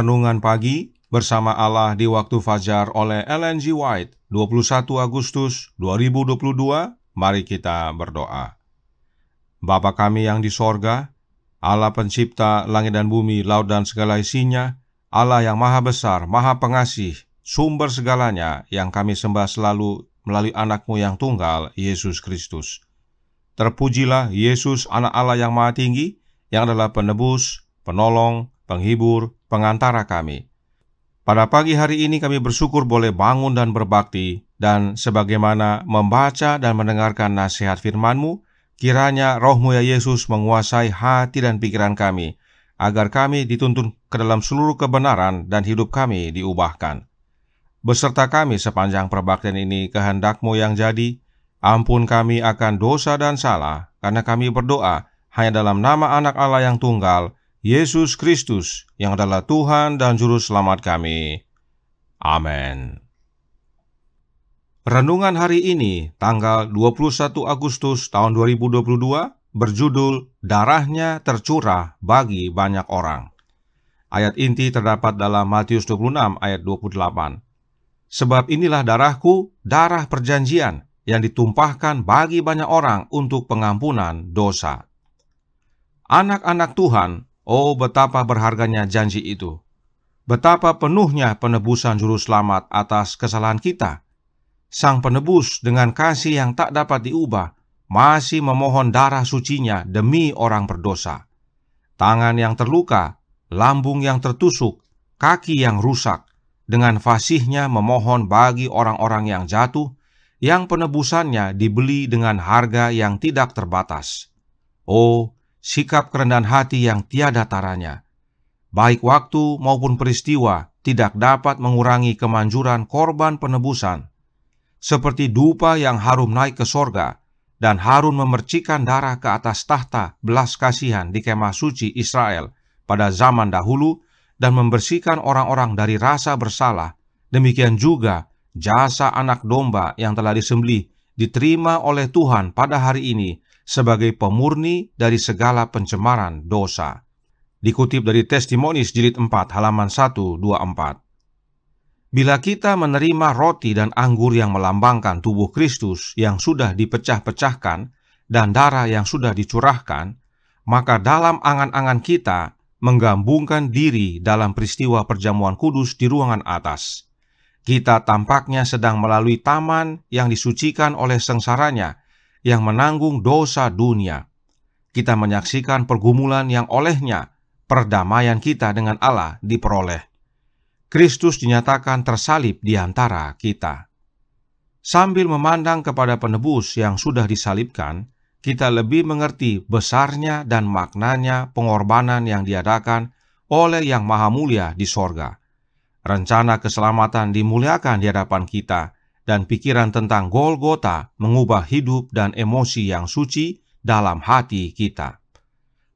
Renungan Pagi bersama Allah di Waktu Fajar oleh Ellen G. White, 21 Agustus 2022. Mari kita berdoa. Bapa kami yang di sorga, Allah pencipta langit dan bumi, laut dan segala isinya, Allah yang maha besar, maha pengasih, sumber segalanya, yang kami sembah selalu melalui anak-Mu yang tunggal, Yesus Kristus. Terpujilah Yesus, anak Allah yang maha tinggi, yang adalah penebus, penolong, penghibur, pengantara kami. Pada pagi hari ini kami bersyukur boleh bangun dan berbakti, dan sebagaimana membaca dan mendengarkan nasihat firman-Mu, kiranya Roh-Mu ya Yesus menguasai hati dan pikiran kami, agar kami dituntun ke dalam seluruh kebenaran dan hidup kami diubahkan. Beserta kami sepanjang perbaktian ini kehendak-Mu yang jadi, ampun kami akan dosa dan salah, karena kami berdoa hanya dalam nama anak Allah yang tunggal, Yesus Kristus, yang adalah Tuhan dan Juru Selamat kami. Amin. Renungan hari ini, tanggal 21 Agustus tahun 2022, berjudul Darahnya Tercurah Bagi Banyak Orang. Ayat inti terdapat dalam Matius 26 ayat 28. Sebab inilah darahku, darah perjanjian, yang ditumpahkan bagi banyak orang untuk pengampunan dosa. Anak-anak Tuhan, oh betapa berharganya janji itu. Betapa penuhnya penebusan Juru Selamat atas kesalahan kita. Sang penebus dengan kasih yang tak dapat diubah, masih memohon darah sucinya demi orang berdosa. Tangan yang terluka, lambung yang tertusuk, kaki yang rusak, dengan fasihnya memohon bagi orang-orang yang jatuh, yang penebusannya dibeli dengan harga yang tidak terbatas. Oh, sikap kerendahan hati yang tiada taranya. Baik waktu maupun peristiwa tidak dapat mengurangi kemanjuran korban penebusan. Seperti dupa yang harum naik ke sorga, dan Harun memercikan darah ke atas tahta belas kasihan di kemah suci Israel pada zaman dahulu, dan membersihkan orang-orang dari rasa bersalah. Demikian juga jasa anak domba yang telah disembelih diterima oleh Tuhan pada hari ini sebagai pemurni dari segala pencemaran dosa. Dikutip dari Testimonies jilid 4 halaman 124. Bila kita menerima roti dan anggur yang melambangkan tubuh Kristus yang sudah dipecah-pecahkan dan darah yang sudah dicurahkan, maka dalam angan-angan kita menggabungkan diri dalam peristiwa perjamuan kudus di ruangan atas. Kita tampaknya sedang melalui taman yang disucikan oleh sengsaranya, yang menanggung dosa dunia. Kita menyaksikan pergumulan yang olehnya perdamaian kita dengan Allah diperoleh. Kristus dinyatakan tersalib di antara kita. Sambil memandang kepada penebus yang sudah disalibkan, kita lebih mengerti besarnya dan maknanya pengorbanan yang diadakan oleh Yang Maha Mulia di sorga. Rencana keselamatan dimuliakan di hadapan kita, dan pikiran tentang Golgota mengubah hidup dan emosi yang suci dalam hati kita.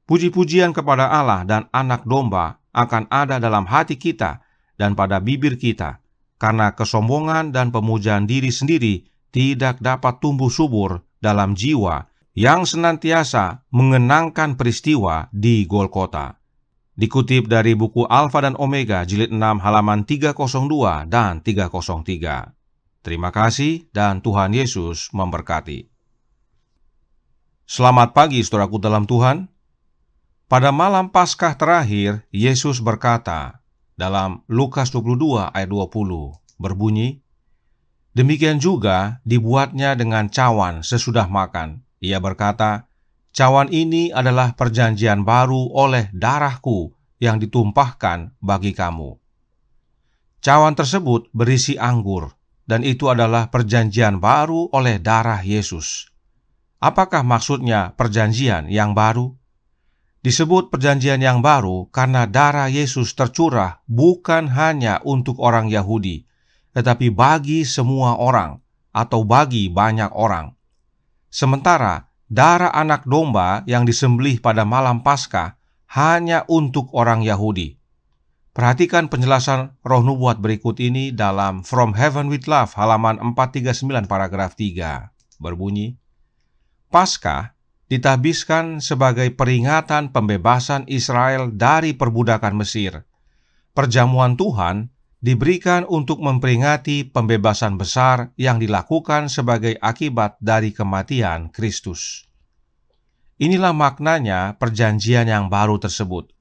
Puji-pujian kepada Allah dan anak domba akan ada dalam hati kita dan pada bibir kita, karena kesombongan dan pemujaan diri sendiri tidak dapat tumbuh subur dalam jiwa yang senantiasa mengenangkan peristiwa di Golgota. Dikutip dari buku Alfa dan Omega jilid 6 halaman 302 dan 303. Terima kasih dan Tuhan Yesus memberkati. Selamat pagi saudaraku dalam Tuhan. Pada malam Paskah terakhir, Yesus berkata dalam Lukas 22 ayat 20 berbunyi, demikian juga dibuatnya dengan cawan sesudah makan. Ia berkata, cawan ini adalah perjanjian baru oleh darahku yang ditumpahkan bagi kamu. Cawan tersebut berisi anggur, dan itu adalah perjanjian baru oleh darah Yesus. Apakah maksudnya perjanjian yang baru? Disebut perjanjian yang baru karena darah Yesus tercurah bukan hanya untuk orang Yahudi, tetapi bagi semua orang atau bagi banyak orang. Sementara darah anak domba yang disembelih pada malam Paskah hanya untuk orang Yahudi. Perhatikan penjelasan roh nubuat berikut ini dalam From Heaven with Love halaman 439 paragraf 3. Berbunyi, Paskah ditahbiskan sebagai peringatan pembebasan Israel dari perbudakan Mesir. perjamuan Tuhan diberikan untuk memperingati pembebasan besar yang dilakukan sebagai akibat dari kematian Kristus. Inilah maknanya perjanjian yang baru tersebut.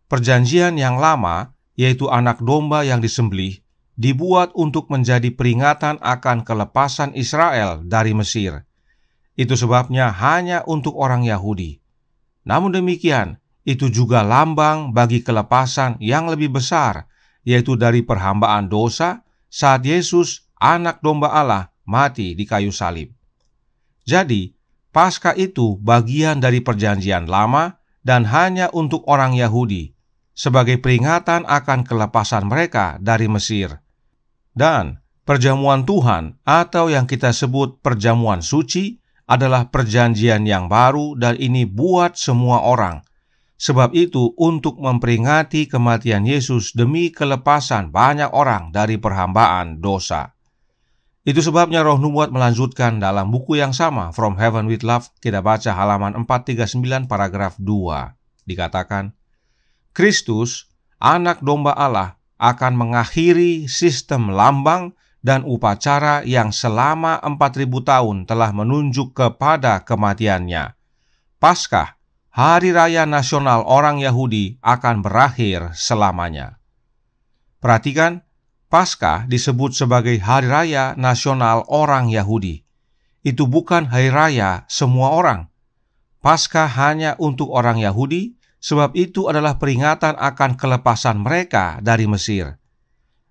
Perjanjian yang lama, yaitu anak domba yang disembelih, dibuat untuk menjadi peringatan akan kelepasan Israel dari Mesir. Itu sebabnya hanya untuk orang Yahudi. Namun demikian, itu juga lambang bagi kelepasan yang lebih besar, yaitu dari perhambaan dosa saat Yesus, anak domba Allah, mati di kayu salib. Jadi, Paskah itu bagian dari perjanjian lama dan hanya untuk orang Yahudi, sebagai peringatan akan kelepasan mereka dari Mesir. Dan perjamuan Tuhan atau yang kita sebut perjamuan suci adalah perjanjian yang baru dan ini buat semua orang. Sebab itu untuk memperingati kematian Yesus demi kelepasan banyak orang dari perhambaan dosa. Itu sebabnya Roh Nubuat melanjutkan dalam buku yang sama, From Heaven with Love, kita baca halaman 439 paragraf 2. Dikatakan, Kristus, anak domba Allah, akan mengakhiri sistem lambang dan upacara yang selama 4.000 tahun telah menunjuk kepada kematiannya. Paskah, hari raya nasional orang Yahudi, akan berakhir selamanya. Perhatikan, Paskah disebut sebagai hari raya nasional orang Yahudi. Itu bukan hari raya semua orang. Paskah hanya untuk orang Yahudi, sebab itu adalah peringatan akan kelepasan mereka dari Mesir.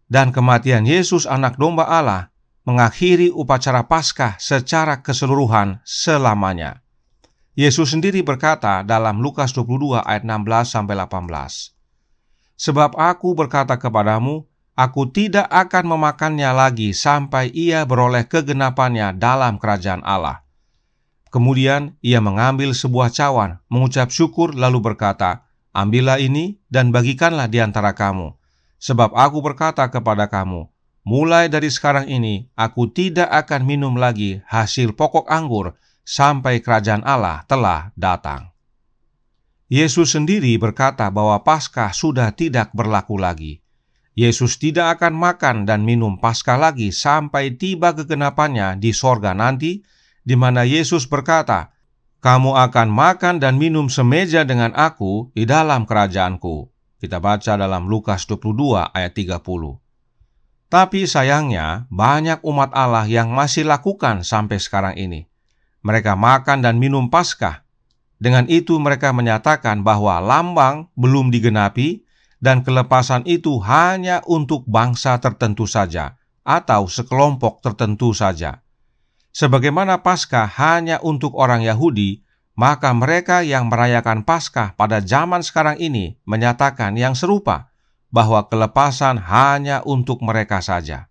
Dan kematian Yesus anak domba Allah mengakhiri upacara Paskah secara keseluruhan selamanya. Yesus sendiri berkata dalam Lukas 22 ayat 16-18, Sebab aku berkata kepadamu, aku tidak akan memakannya lagi sampai ia beroleh kegenapannya dalam kerajaan Allah. Kemudian ia mengambil sebuah cawan, mengucap syukur lalu berkata, Ambillah ini dan bagikanlah di antara kamu. Sebab aku berkata kepada kamu, mulai dari sekarang ini aku tidak akan minum lagi hasil pokok anggur sampai kerajaan Allah telah datang. Yesus sendiri berkata bahwa Paskah sudah tidak berlaku lagi. Yesus tidak akan makan dan minum Paskah lagi sampai tiba kegenapannya di sorga nanti, di mana Yesus berkata, kamu akan makan dan minum semeja dengan aku di dalam kerajaanku. Kita baca dalam Lukas 22 ayat 30. Tapi sayangnya banyak umat Allah yang masih lakukan sampai sekarang ini. Mereka makan dan minum Paskah. Dengan itu mereka menyatakan bahwa lambang belum digenapi dan kelepasan itu hanya untuk bangsa tertentu saja atau sekelompok tertentu saja. Sebagaimana Paskah hanya untuk orang Yahudi, maka mereka yang merayakan Paskah pada zaman sekarang ini menyatakan yang serupa, bahwa kelepasan hanya untuk mereka saja.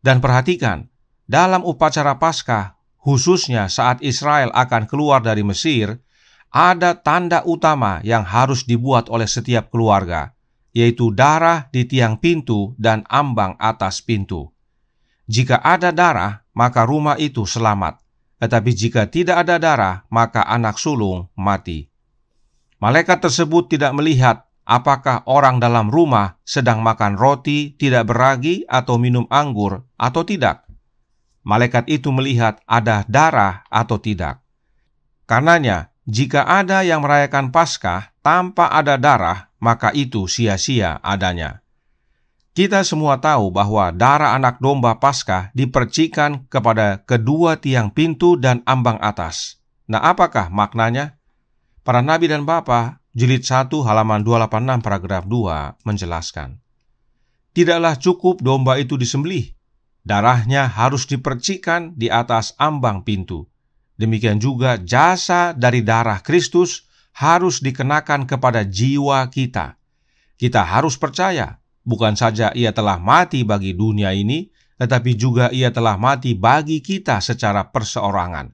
Dan perhatikan, dalam upacara Paskah, khususnya saat Israel akan keluar dari Mesir, ada tanda utama yang harus dibuat oleh setiap keluarga, yaitu darah di tiang pintu dan ambang atas pintu. Jika ada darah, maka rumah itu selamat. Tetapi jika tidak ada darah, maka anak sulung mati. Malaikat tersebut tidak melihat apakah orang dalam rumah sedang makan roti, tidak beragi, atau minum anggur, atau tidak. Malaikat itu melihat ada darah atau tidak. Karenanya, jika ada yang merayakan Paskah tanpa ada darah, maka itu sia-sia adanya. Kita semua tahu bahwa darah anak domba Paskah dipercikan kepada kedua tiang pintu dan ambang atas. Nah, apakah maknanya? Para Nabi dan Bapa, jilid 1 halaman 286 paragraf 2 menjelaskan. Tidaklah cukup domba itu disembelih. Darahnya harus dipercikan di atas ambang pintu. Demikian juga jasa dari darah Kristus harus dikenakan kepada jiwa kita. Kita harus percaya, bukan saja ia telah mati bagi dunia ini, tetapi juga ia telah mati bagi kita secara perseorangan.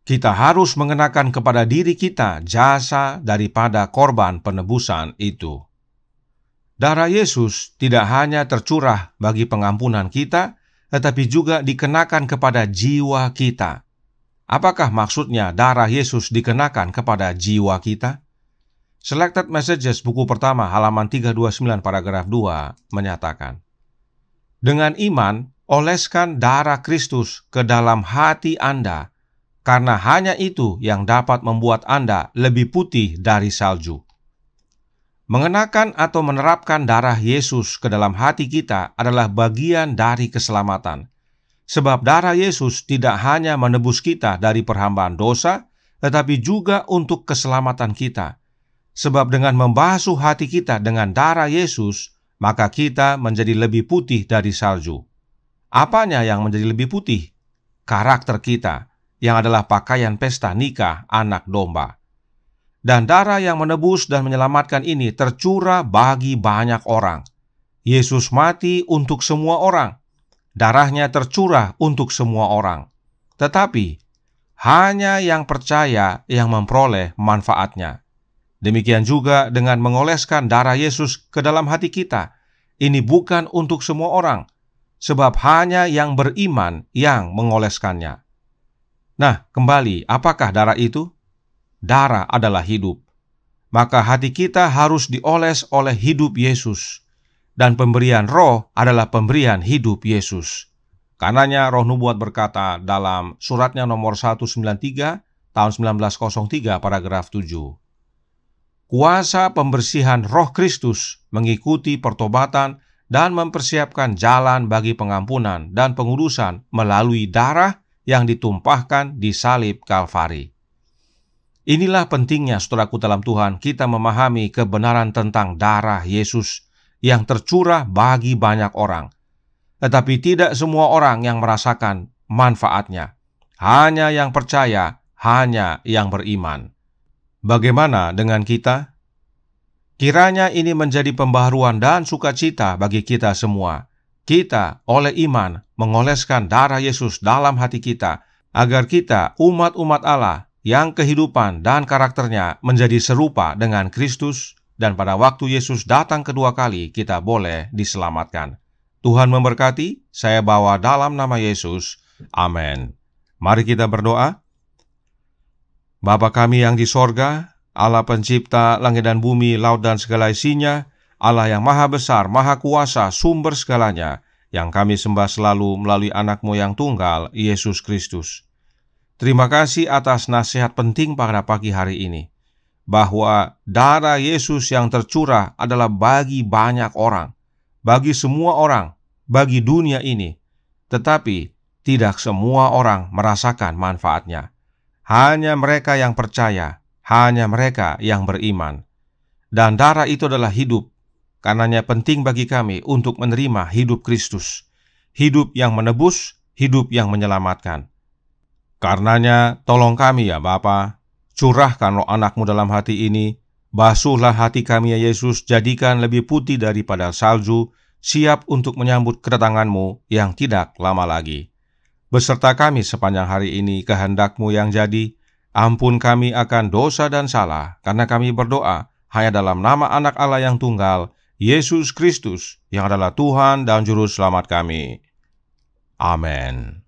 Kita harus mengenakan kepada diri kita jasa daripada korban penebusan itu. Darah Yesus tidak hanya tercurah bagi pengampunan kita, tetapi juga dikenakan kepada jiwa kita. Apakah maksudnya darah Yesus dikenakan kepada jiwa kita? Selected Messages buku pertama halaman 329 paragraf 2 menyatakan, dengan iman, oleskan darah Kristus ke dalam hati Anda, karena hanya itu yang dapat membuat Anda lebih putih dari salju. Mengenakan atau menerapkan darah Yesus ke dalam hati kita adalah bagian dari keselamatan. Sebab darah Yesus tidak hanya menebus kita dari perhambaan dosa, tetapi juga untuk keselamatan kita. Sebab dengan membasuh hati kita dengan darah Yesus, maka kita menjadi lebih putih dari salju. Apanya yang menjadi lebih putih? Karakter kita, yang adalah pakaian pesta nikah anak domba. Dan darah yang menebus dan menyelamatkan ini tercurah bagi banyak orang. Yesus mati untuk semua orang. Darahnya tercurah untuk semua orang. Tetapi, hanya yang percaya yang memperoleh manfaatnya. Demikian juga dengan mengoleskan darah Yesus ke dalam hati kita. Ini bukan untuk semua orang, sebab hanya yang beriman yang mengoleskannya. Nah, kembali, apakah darah itu? Darah adalah hidup. Maka hati kita harus dioles oleh hidup Yesus. Dan pemberian roh adalah pemberian hidup Yesus. Karenanya Roh Nubuat berkata dalam suratnya nomor 193 tahun 1903 paragraf 7. Kuasa pembersihan Roh Kristus mengikuti pertobatan dan mempersiapkan jalan bagi pengampunan dan pengudusan melalui darah yang ditumpahkan di salib Kalvari. Inilah pentingnya, saudaraku dalam Tuhan, kita memahami kebenaran tentang darah Yesus yang tercurah bagi banyak orang. Tetapi tidak semua orang yang merasakan manfaatnya. Hanya yang percaya, hanya yang beriman. Bagaimana dengan kita? Kiranya ini menjadi pembaharuan dan sukacita bagi kita semua. Kita oleh iman mengoleskan darah Yesus dalam hati kita, agar kita umat-umat Allah yang kehidupan dan karakternya menjadi serupa dengan Kristus, dan pada waktu Yesus datang kedua kali kita boleh diselamatkan. Tuhan memberkati, saya bawa dalam nama Yesus. Amin. Mari kita berdoa. Bapa kami yang di sorga, Allah pencipta langit dan bumi, laut dan segala isinya, Allah yang maha besar, maha kuasa, sumber segalanya, yang kami sembah selalu melalui anak-Mu yang tunggal, Yesus Kristus. Terima kasih atas nasihat penting pada pagi hari ini, bahwa darah Yesus yang tercurah adalah bagi banyak orang, bagi semua orang, bagi dunia ini. Tetapi tidak semua orang merasakan manfaatnya. Hanya mereka yang percaya, hanya mereka yang beriman. Dan darah itu adalah hidup. Karenanya penting bagi kami untuk menerima hidup Kristus, hidup yang menebus, hidup yang menyelamatkan. Karenanya tolong kami ya Bapa, curahkan roh anak-Mu dalam hati ini, basuhlah hati kami ya Yesus, jadikan lebih putih daripada salju, siap untuk menyambut kedatangan-Mu yang tidak lama lagi. Beserta kami sepanjang hari ini, kehendak-Mu yang jadi, ampun kami akan dosa dan salah, karena kami berdoa hanya dalam nama anak Allah yang tunggal, Yesus Kristus, yang adalah Tuhan dan Juru Selamat kami. Amin.